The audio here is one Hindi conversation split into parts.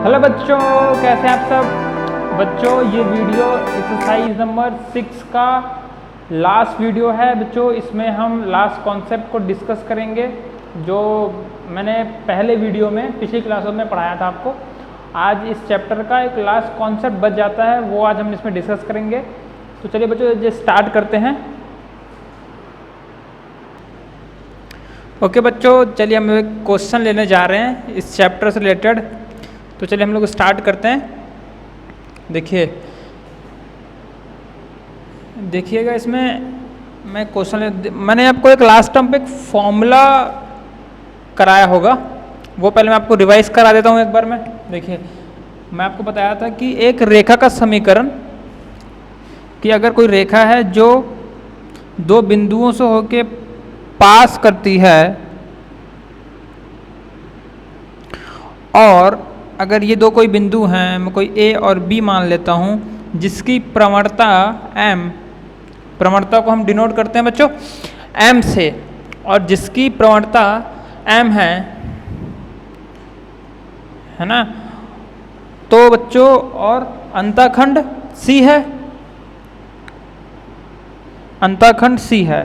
हेलो बच्चों, कैसे हैं आप सब। बच्चों ये वीडियो एक्सरसाइज नंबर 6 का लास्ट वीडियो है बच्चों। इसमें हम लास्ट कॉन्सेप्ट को डिस्कस करेंगे जो मैंने पहले वीडियो में पिछली क्लासों में पढ़ाया था आपको। आज इस चैप्टर का एक लास्ट कॉन्सेप्ट बच जाता है, वो आज हम इसमें डिस्कस करेंगे। तो चलिए बच्चों ये स्टार्ट करते हैं। ओके बच्चों, चलिए हम एक क्वेश्चन लेने जा रहे हैं इस चैप्टर से रिलेटेड। तो चलिए हम लोग स्टार्ट करते हैं। देखिएगा इसमें मैं क्वेश्चन मैंने आपको एक लास्ट टर्म पे एक फॉर्मूला कराया होगा, वो पहले मैं आपको रिवाइज करा देता हूँ एक बार में। देखिए मैं आपको बताया था कि एक रेखा का समीकरण कि अगर कोई रेखा है जो दो बिंदुओं से होके पास करती है और अगर ये दो कोई बिंदु हैं, मैं कोई ए और बी मान लेता हूँ, जिसकी प्रवणता m, प्रवणता को हम डिनोट करते हैं बच्चों m से, और जिसकी प्रवणता m है ना। तो बच्चों और अंतःखंड C है, अंतःखंड C है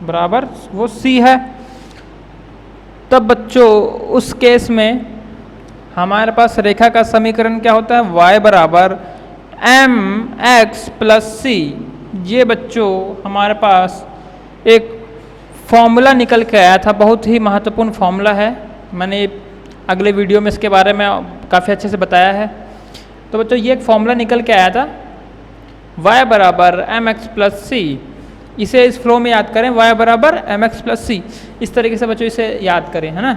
बराबर वो C है। तब बच्चों उस केस में हमारे पास रेखा का समीकरण क्या होता है, y बराबर mx प्लस सी। ये बच्चों हमारे पास एक फॉर्मूला निकल के आया था, बहुत ही महत्वपूर्ण फॉर्मूला है। मैंने अगले वीडियो में इसके बारे में काफ़ी अच्छे से बताया है। तो बच्चों ये एक फॉर्मूला निकल के आया था y बराबर mx प्लस सी। इसे इस फ्लो में याद करें, y बराबर mx प्लस सी, इस तरीके से बच्चों इसे याद करें, है ना।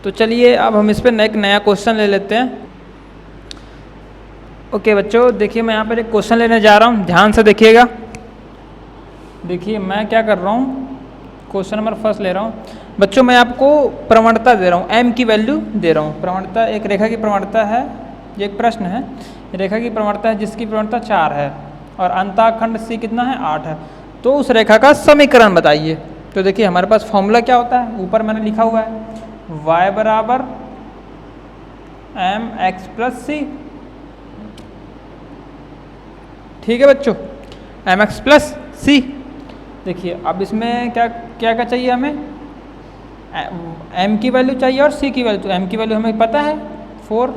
तो चलिए अब हम इस पर एक नया क्वेश्चन ले लेते हैं। ओके बच्चों, देखिए मैं यहाँ पर एक क्वेश्चन लेने जा रहा हूँ, ध्यान से देखिएगा। देखिए मैं क्या कर रहा हूँ, क्वेश्चन नंबर फर्स्ट ले रहा हूँ बच्चों। मैं आपको प्रवणता दे रहा हूँ, m की वैल्यू दे रहा हूँ। प्रवणता एक रेखा की प्रवणता है, ये एक प्रश्न है। रेखा की प्रवणता है जिसकी प्रवणता 4 है और अंतःखंड C कितना है, 8 है। तो उस रेखा का समीकरण बताइए। तो देखिए हमारे पास फॉर्मूला क्या होता है, ऊपर मैंने लिखा हुआ है y बराबर mx प्लस सी। ठीक है बच्चों, mx प्लस सी। देखिए अब इसमें क्या क्या क्या चाहिए हमें, m की वैल्यू चाहिए और c की वैल्यू। तो m की वैल्यू हमें पता है 4,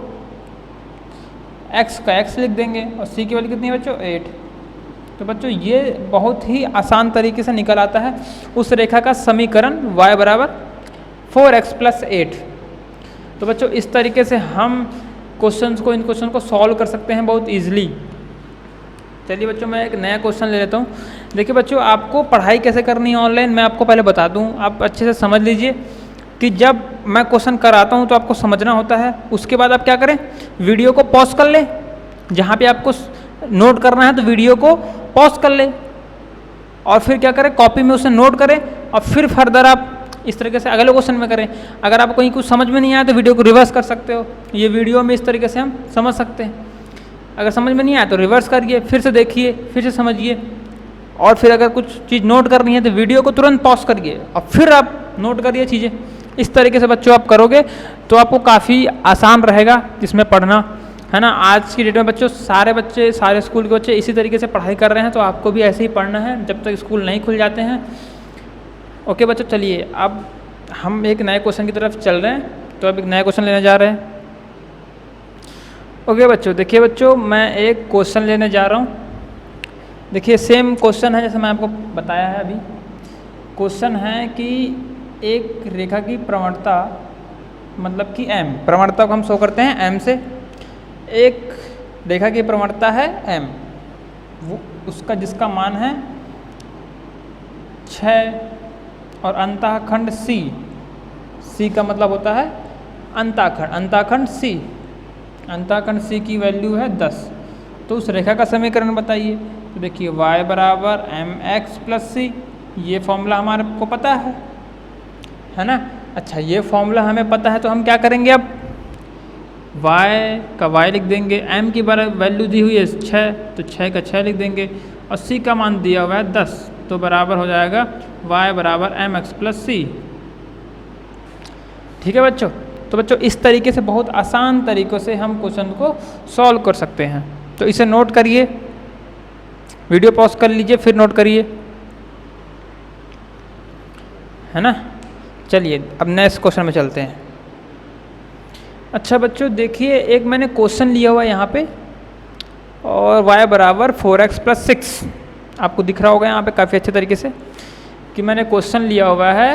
x का x लिख देंगे और c की वैल्यू कितनी है बच्चों, 8। तो बच्चों ये बहुत ही आसान तरीके से निकल आता है उस रेखा का समीकरण y बराबर 4x प्लस 8। तो बच्चों इस तरीके से हम इन क्वेश्चन को सॉल्व कर सकते हैं बहुत ईजिली। चलिए बच्चों मैं एक नया क्वेश्चन ले लेता हूँ। देखिए बच्चों आपको पढ़ाई कैसे करनी है ऑनलाइन, मैं आपको पहले बता दूँ, आप अच्छे से समझ लीजिए कि जब मैं क्वेश्चन कराता हूँ तो आपको समझना होता है। उसके बाद आप क्या करें, वीडियो को पॉज कर लें, जहाँ पे आपको नोट करना है तो वीडियो को पॉज कर लें और फिर क्या करें, कॉपी में उसे नोट करें और फिर फर्दर आप इस तरीके से अगले क्वेश्चन में करें। अगर आपको कहीं कुछ समझ में नहीं आया तो वीडियो को रिवर्स कर सकते हो, ये वीडियो में इस तरीके से हम समझ सकते हैं। अगर समझ में नहीं आया तो रिवर्स करिए, फिर से देखिए, फिर से समझिए, और फिर अगर कुछ चीज़ नोट करनी है तो वीडियो को तुरंत पॉज करिए और फिर आप नोट करिए चीज़ें। इस तरीके से बच्चों आप करोगे तो आपको काफ़ी आसान रहेगा इसमें पढ़ना, है ना। आज की डेट में बच्चों सारे बच्चे, सारे स्कूल के बच्चे इसी तरीके से पढ़ाई कर रहे हैं, तो आपको भी ऐसे ही पढ़ना है जब तक स्कूल नहीं खुल जाते हैं। ओके बच्चों, चलिए अब हम एक नए क्वेश्चन की तरफ चल रहे हैं। तो अब एक नया क्वेश्चन लेने जा रहे हैं। ओके बच्चों, देखिए बच्चों मैं एक क्वेश्चन लेने जा रहा हूँ। देखिए सेम क्वेश्चन है जैसे मैं आपको बताया है अभी। क्वेश्चन है कि एक रेखा की प्रवणता, मतलब कि m, प्रवणता को हम शो करते हैं m से। एक रेखा की प्रवणता है m, वो उसका जिसका मान है 6 और अंतःखंड C का मतलब होता है अंतःखंड C, अंतःखंड C की वैल्यू है 10। तो उस रेखा का समीकरण बताइए। तो देखिए y बराबर mx प्लस सी, ये फॉर्मूला हमारे को पता है ना। अच्छा ये फॉर्मूला हमें पता है तो हम क्या करेंगे, अब y का y लिख देंगे, m की वैल्यू दी हुई है 6 तो 6 का 6 लिख देंगे और c का मान दिया हुआ है 10, तो बराबर हो जाएगा y बराबर mx प्लस सी। ठीक है बच्चों। तो बच्चों इस तरीके से बहुत आसान तरीक़ों से हम क्वेश्चन को सॉल्व कर सकते हैं। तो इसे नोट करिए, वीडियो पॉज कर लीजिए फिर नोट करिए, है ना। चलिए अब नेक्स्ट क्वेश्चन में चलते हैं। अच्छा बच्चों देखिए, एक मैंने क्वेश्चन लिया हुआ है यहाँ पे, और y बराबर 4x + 6 आपको दिख रहा होगा यहाँ पे काफ़ी अच्छे तरीके से कि मैंने क्वेश्चन लिया हुआ है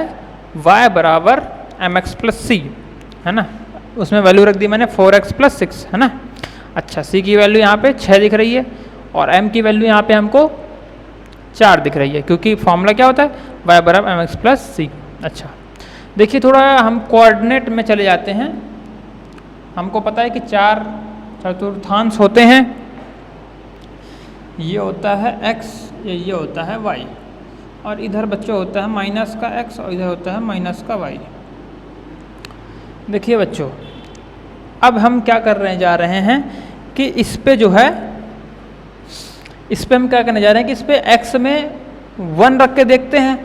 y बराबर mx + c, है ना। उसमें वैल्यू रख दी मैंने 4x + 6, है ना। अच्छा, c की वैल्यू यहाँ पे 6 दिख रही है और m की वैल्यू यहाँ पे हमको 4 दिख रही है, क्योंकि फॉर्मूला क्या होता है y बराबर mx + c। अच्छा देखिए, थोड़ा हम कोऑर्डिनेट में चले जाते हैं। हमको पता है कि 4 चतुर्थांश होते हैं, ये होता है x, ये होता है y, और इधर बच्चों होता है माइनस का x और इधर होता है माइनस का y। देखिए बच्चों, अब हम क्या जा रहे हैं कि इस पे जो है, इस पे हम क्या करने जा रहे हैं कि इस पे x में 1 रख के देखते हैं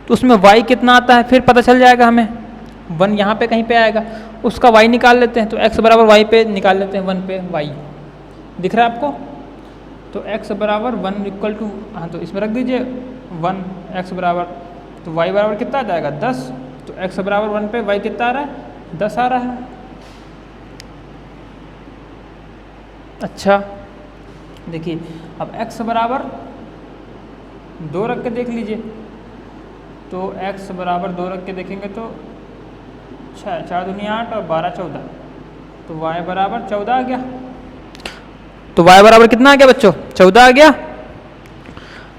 तो उसमें y कितना आता है फिर पता चल जाएगा हमें। 1 यहाँ पे कहीं पे आएगा, उसका y निकाल लेते हैं, तो x बराबर y पे निकाल लेते हैं, 1 पे y दिख रहा है आपको। तो x बराबर 1 इक्वल टू, हाँ तो इसमें रख दीजिए 1, x बराबर, तो y बराबर कितना आ जाएगा 10। तो x बराबर 1 पे y कितना आ रहा है 10 आ रहा है। अच्छा देखिए, अब x बराबर 2 रख के देख लीजिए, तो x बराबर 2 रख के देखेंगे तो 6, 4 दूनी 8 और 12 14, तो y बराबर 14 आ गया। तो y बराबर कितना आ गया बच्चों 14 आ गया।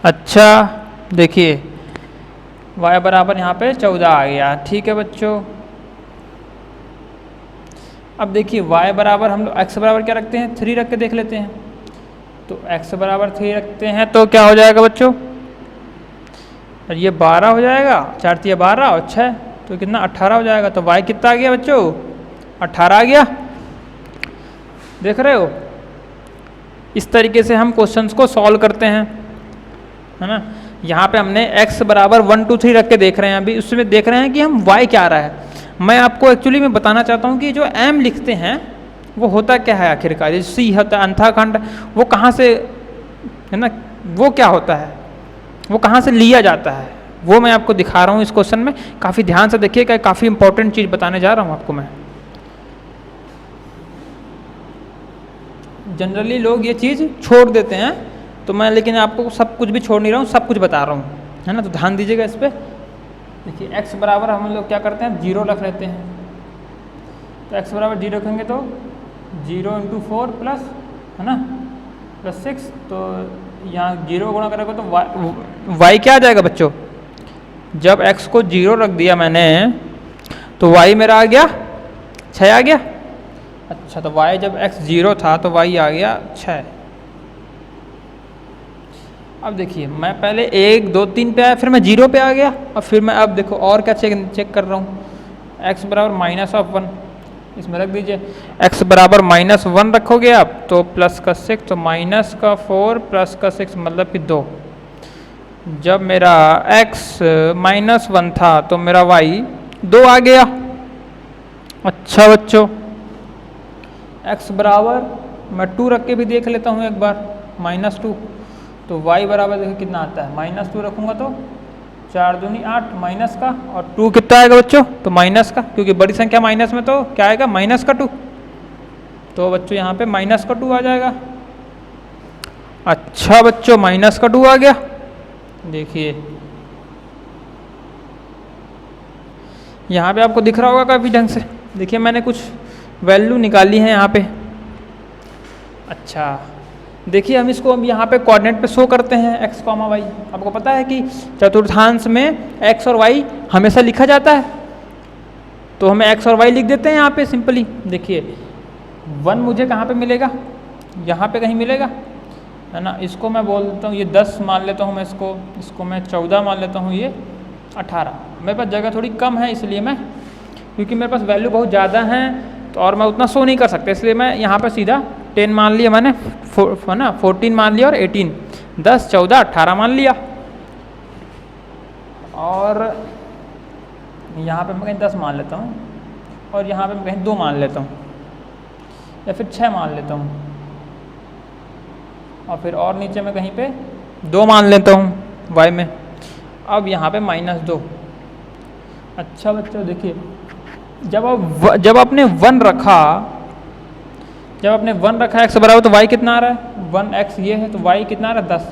अच्छा देखिए, y बराबर यहाँ पे 14 आ गया, ठीक है बच्चों। अब देखिए y बराबर हम लोग x बराबर क्या रखते हैं 3 रख के देख लेते हैं। तो x बराबर 3 रखते हैं तो क्या हो जाएगा बच्चों, और ये 12 हो जाएगा, 4 × 12 और 6 तो कितना 18 हो जाएगा। तो y कितना आ गया बच्चों 18 आ गया। देख रहे हो, इस तरीके से हम क्वेश्चंस को सॉल्व करते हैं, है ना। यहाँ पे हमने x बराबर 1 2 3 रख के देख रहे हैं, अभी उसमें देख रहे हैं कि हम y क्या आ रहा है। मैं आपको एक्चुअली में बताना चाहता हूँ कि जो m लिखते हैं वो होता क्या है आखिरकार, जो c होता है अंथाखंड, वो कहाँ से, है ना, वो क्या होता है, वो कहाँ से लिया जाता है, वो मैं आपको दिखा रहा हूँ इस क्वेश्चन में। काफ़ी ध्यान से देखिएगा, काफ़ी इंपॉर्टेंट चीज़ बताने जा रहा हूँ आपको मैं। जनरली लोग ये चीज़ छोड़ देते हैं, तो मैं लेकिन आपको सब कुछ भी छोड़ नहीं रहा हूँ, सब कुछ बता रहा हूँ, है ना। तो ध्यान दीजिएगा इस पर। देखिए x बराबर हम लोग क्या करते हैं 0 रख लेते हैं। तो x बराबर 0 रखेंगे तो 0 × 4 प्लस, है ना, +6, तो यहाँ 0 गुणा करेगा तो y क्या आ जाएगा बच्चों, जब x को 0 रख दिया मैंने तो y मेरा आ गया 6 आ गया। अच्छा, तो y जब x 0 था तो y आ गया 6। अब देखिए, मैं पहले 1 2 3 पे आया, फिर मैं 0 पे आ गया, और फिर मैं अब देखो और क्या चेक कर रहा हूँ, x बराबर -1, इसमें रख दीजिए। x बराबर -1 रखोगे आप तो +6, तो -4 +6 मतलब कि 2। जब मेरा x -1 था तो मेरा y 2 आ गया। अच्छा बच्चों, x बराबर मैं 2 रख के भी देख लेता हूँ एक बार, -2, तो y बराबर देखो कितना आता है, -2 रखूँगा तो 4 दूनी 8 माइनस का, और 2 कितना आएगा बच्चों, तो माइनस का, क्योंकि बड़ी संख्या माइनस में तो क्या आएगा -2। तो बच्चों यहाँ पे -2 आ जाएगा। अच्छा बच्चों, -2 आ गया। देखिए यहाँ पे आपको दिख रहा होगा काफ़ी ढंग से। देखिए मैंने कुछ वैल्यू निकाली है यहाँ पे। अच्छा देखिए, हम इसको अब यहाँ पे कोऑर्डिनेट पे शो करते हैं x, y। आपको पता है कि चतुर्थांश में x और y हमेशा लिखा जाता है, तो हमें x और y लिख देते हैं यहाँ पे सिंपली। देखिए 1 मुझे कहाँ पे मिलेगा, यहाँ पे कहीं मिलेगा, है ना। इसको मैं बोल देता हूँ, ये 10 मान लेता हूँ मैं, इसको मैं 14 मान लेता हूँ, ये 18। मेरे पास जगह थोड़ी कम है, इसलिए मैं, क्योंकि मेरे पास वैल्यू बहुत ज़्यादा है तो और मैं उतना शो नहीं कर सकता, इसलिए मैं यहाँ पर सीधा 10 मान लिया मैंने, है ना, 14 मान लिया और 18, 10 14 18 मान लिया। और यहाँ पे मैं कहीं 10 मान लेता हूँ, और यहाँ पे मैं कहीं 2 मान लेता हूँ या फिर 6 मान लेता हूँ, और फिर और नीचे मैं कहीं पे 2 मान लेता हूँ y में। अब यहाँ पे -2। अच्छा बच्चों देखिए, जब आपने 1 रखा x बराबर, तो y कितना आ रहा है 1x ये है, तो y कितना आ रहा है 10।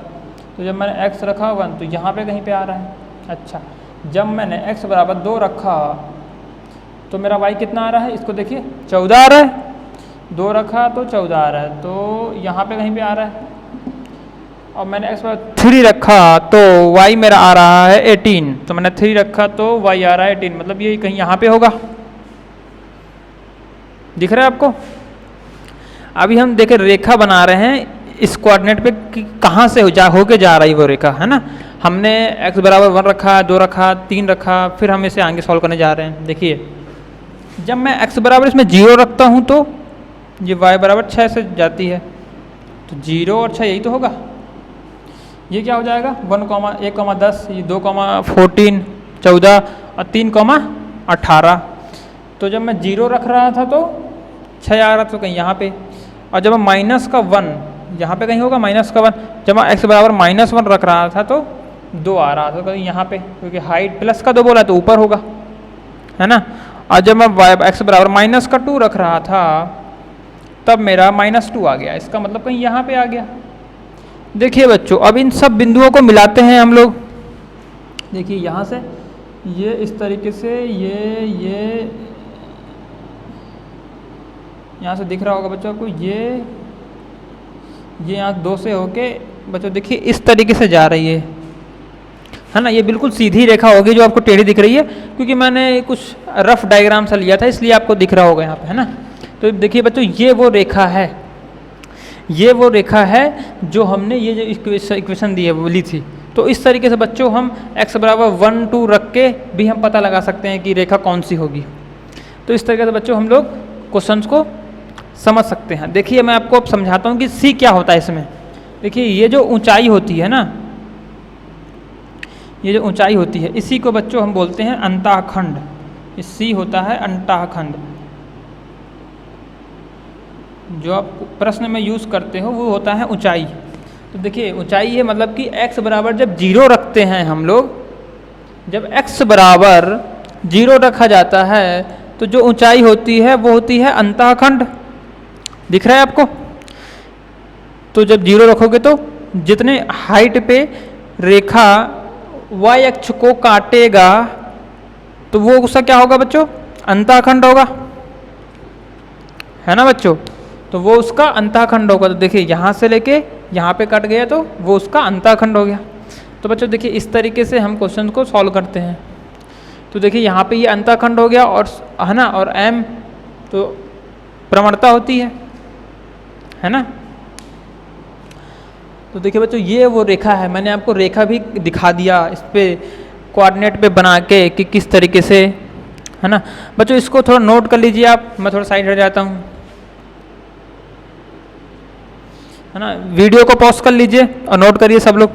तो जब मैंने x रखा 1 तो यहाँ पे कहीं पे आ रहा है। अच्छा, जब मैंने x बराबर 2 रखा तो मेरा y कितना आ रहा है, इसको देखिए 14 आ रहा है। 2 रखा तो 14 आ रहा है, तो यहाँ पे कहीं पे आ रहा है। और मैंने x बराबर 3 रखा तो y मेरा आ रहा है 18। तो मैंने 3 रखा तो y आ रहा है 18, मतलब ये कहीं यहाँ पे होगा। दिख रहा है आपको? अभी हम देखें रेखा बना रहे हैं इस कोऑर्डिनेट पे कि कहाँ से होके जा रही वो रेखा, है ना। हमने x बराबर 1 रखा, 2 रखा, 3 रखा, फिर हम इसे आगे सॉल्व करने जा रहे हैं। देखिए, जब मैं x बराबर इसमें 0 रखता हूँ तो ये y बराबर 6 से जाती है, तो 0 और 6 यही तो होगा। ये क्या हो जाएगा 1,10, ये 2,14, 14 और 3,18। तो जब मैं 0 रख रहा था तो 6 आ रहा था, तो कहीं यहाँ पे। और जब मैं -1 यहाँ पे कहीं होगा -1। जब मैं x बराबर -1 रख रहा था तो 2 आ रहा था, कहीं यहाँ पे, क्योंकि हाइट प्लस का 2 बोला तो ऊपर होगा, है ना। और जब मैं x बराबर -2 रख रहा था तब मेरा -2 आ गया, इसका मतलब कहीं यहाँ पे आ गया। देखिए बच्चों, अब इन सब बिंदुओं को मिलाते हैं हम लोग। देखिए यहाँ से ये इस तरीके से ये यहाँ से दिख रहा होगा बच्चों आपको, ये यहाँ 2 से होके बच्चों देखिए इस तरीके से जा रही है ना। ये बिल्कुल सीधी रेखा होगी जो आपको टेढ़ी दिख रही है, क्योंकि मैंने कुछ रफ डायग्राम सा लिया था इसलिए आपको दिख रहा होगा यहाँ पे, है ना। तो देखिए बच्चों, ये वो रेखा है जो हमने ये जो इक्वेशन दी है वो ली थी। तो इस तरीके से बच्चों हम x बराबर 1, 2 रख के भी हम पता लगा सकते हैं कि रेखा कौन सी होगी। तो इस तरीके से बच्चों हम लोग क्वेश्चंस को समझ सकते हैं। देखिए मैं आपको अब समझाता हूँ कि c क्या होता है इसमें। देखिए ये जो ऊंचाई होती है ना, ये जो ऊंचाई होती है इसी को बच्चों हम बोलते हैं अंतःखंड। c होता है अंतःखंड। जो आप प्रश्न में यूज़ करते हो वो होता है ऊंचाई। तो देखिए ऊंचाई है मतलब कि x बराबर जब 0 रखते हैं हम लोग, जब x बराबर 0 रखा जाता है तो जो ऊंचाई होती है वो होती है अंतःखंड। दिख रहा है आपको? तो जब 0 रखोगे तो जितने हाइट पे रेखा y अक्ष को काटेगा तो वो उसका क्या होगा बच्चों, अंतःखंड होगा, है ना बच्चों। तो वो उसका अंतःखंड होगा। तो देखिए यहाँ से लेके यहाँ पे कट गया तो वो उसका अंतःखंड हो गया। तो बच्चों देखिए इस तरीके से हम क्वेश्चन को सॉल्व करते हैं। तो देखिए यहाँ पे ये अंतःखंड हो गया, और है ना, और m तो प्रवणता होती है ना। तो देखिए बच्चों ये वो रेखा है, मैंने आपको रेखा भी दिखा दिया इस पे कोऑर्डिनेट पे बना के कि किस तरीके से, है ना। बच्चों इसको थोड़ा नोट कर लीजिए आप, मैं थोड़ा साइड हट जाता हूँ, है ना। वीडियो को पॉज कर लीजिए और नोट करिए सब लोग।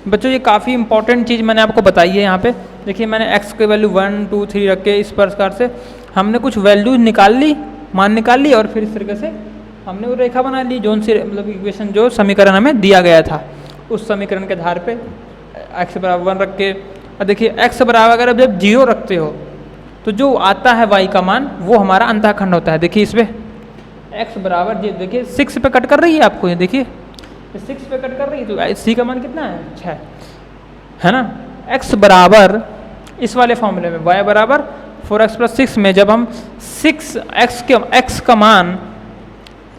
बच्चों ये काफ़ी इंपॉर्टेंट चीज़ मैंने आपको बताई है यहाँ पे। देखिए मैंने x के वैल्यू 1, 2, 3 रख के इस प्रकार से हमने कुछ वैल्यू निकाल ली, मान निकाल ली, और फिर इस तरीके से हमने वो रेखा बना ली जोन से, मतलब इक्वेशन जो समीकरण हमें दिया गया था उस समीकरण के आधार पे x बराबर 1 रख के। और देखिए x बराबर अगर अब जब 0 रखते हो तो जो आता है y का मान वो हमारा अंतःखंड होता है। देखिए इसमें x बराबर ये देखिए 6 पे कट कर रही है आपको, ये देखिए 6 पे कट कर रही है, तो c का मान कितना है 6, है ना। x बराबर इस वाले फॉर्मूले में y बराबर 4x + 6 में जब हम 6x का मान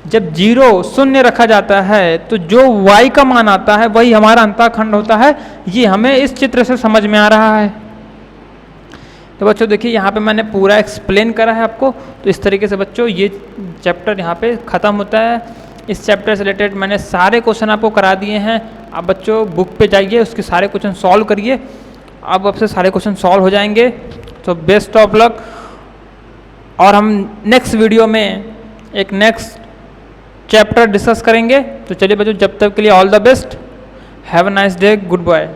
जब 0 रखा जाता है तो जो y का मान आता है वही हमारा अंतःखंड होता है। ये हमें इस चित्र से समझ में आ रहा है। तो बच्चों देखिए यहाँ पे मैंने पूरा एक्सप्लेन करा है आपको। तो इस तरीके से बच्चों ये चैप्टर यहाँ पे ख़त्म होता है। इस चैप्टर से रिलेटेड मैंने सारे क्वेश्चन आपको करा दिए हैं। आप बच्चों बुक पे जाइए, उसके सारे क्वेश्चन सॉल्व करिए, अब आपसे सारे क्वेश्चन सॉल्व हो जाएंगे। तो बेस्ट ऑफ लक। और हम नेक्स्ट वीडियो में एक नेक्स्ट चैप्टर डिस्कस करेंगे। तो चलिए बच्चों, जब तक के लिए all the best, have a nice day, good bye.